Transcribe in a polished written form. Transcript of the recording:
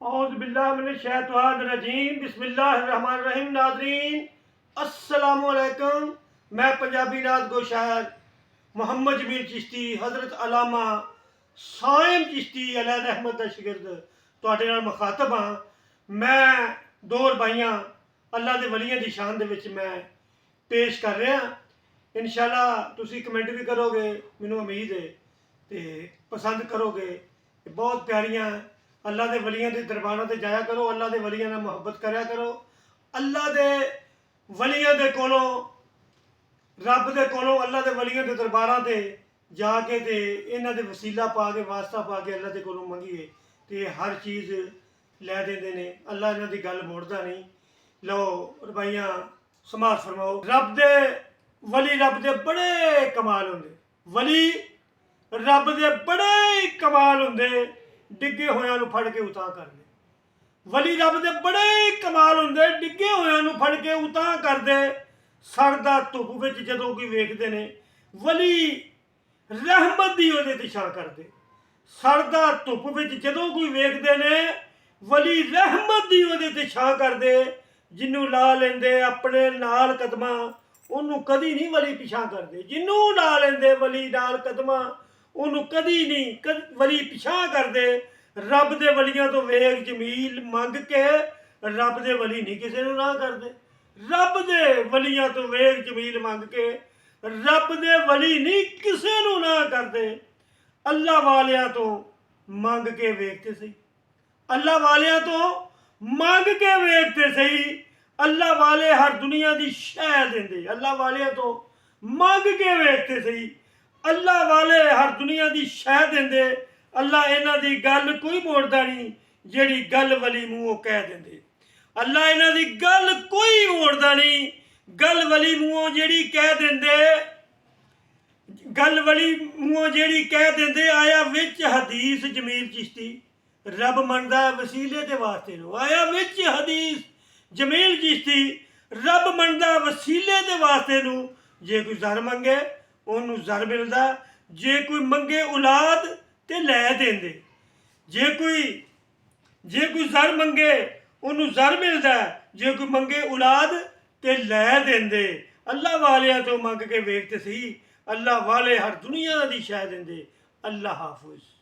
औज़ुबिल्लाहिमिनश्शैतानिर्रजीम बिस्मिल्लाहिर्रहमानिर्रहीम। नाज़रीन अस्सलामुअलैकुम। मैं पंजाबी नात गो शायर मोहम्मद जमील चिश्ती हज़रत अलामा साइम चिश्ती अलैहि रहमत दा शिगिर्द तुहाडे नाल मुखातब हाँ। मैं दो रबाइयां अल्लाह दे वलियां दी शान दे विच मैं पेश कर रहा। इंशाअल्लाह तुसी कमेंट भी करोगे, मैनूं उम्मीद है ते पसंद करोगे। बहुत प्यारियां अल्लाह दे वलियां दे दरबारां ते जाया करो, अल्लाह दे वलियां नाल मुहब्बत करया करो। अल्लाह दे वलियां दे कोलों, रब दे कोलों, अल्लाह दे वलियां दे दरबारां ते जाके ते इन्हां दे वसीला पा के वास्ता पा के अल्लाह दे कोलों मंगिए ते हर चीज़ लै देंदे ने। अल्लाह इन्हां दी गल मोड़दा नहीं। लो रबाइयां समात फरमाओ। रब दे वली रब दे बड़े कमाल होंदे, वली रब दे बड़े कमाल होंदे, डिगे होयां नूं फड़ के उतां कर दे। वली रब दे बड़े कमाल होंदे, डिगे होयां नूं फड़ के उतां कर दे। सड़दा धुप विच जदों कोई वेखदे ने, वली रहमत दी ओहदे ते छां करदे। सड़दा धुप विच जदों कोई वेखदे ने, वली रहमत दी ओहदे ते छां करदे। जिन्नू ला लेंदे अपने नाल कदमां, ओनू कदी नहीं वली पिछां करदे। जिन्नू ला लेंदे वली नाल कदमां, ओनू कदी नहीं वली पिछां करदे। रब दे वलियां तो वेख जमील मंग के, रब दे वली नहीं किसी नूं ना करदे। रब दे वलियां तो वेख जमील मंग के, रब दे वली नहीं किसी नूं ना करदे। अल्लाह वालियां तो मंग के वेखते सही, अल्लाह वालियां तो मंग के वेखते सही। अल्लाह वाले हर दुनिया की शह देंदे, अल्लाह वाले तो मंग के वेखते सही। अल्लाह वाले हर दुनिया की शह देंदे। अल्लाह इन्हां दी गल कोई मोड़दा नहीं, जेड़ी गल वली मूँहों कह देंदे। अल्लाह इन्हां दी गल कोई मोड़दा नहीं, गल वली मूँहों जेड़ी कह देंदे। गल वली मूँहों जेड़ी कह देंदे। आया विच हदीस जमील चिश्ती, रब मनदा वसीले ते वास्ते नूं। आया विच हदीस जमील चिश्ती, रब मनदा वसीले दे वास्ते नूं। जे कोई जर मंगे ओनू जर मिलदा, जे कोई मंगे औलाद ते लै देंदे। जे कोई जर मंगे ओनू जर मिलदा, जे कोई मंगे औलाद ते लै देंदे। अल्लाह वालियां तो मंग के वेखते सही, अल्लाह वाले हर दुनिया दी शह देंदे। अल्लाह हाफिज़।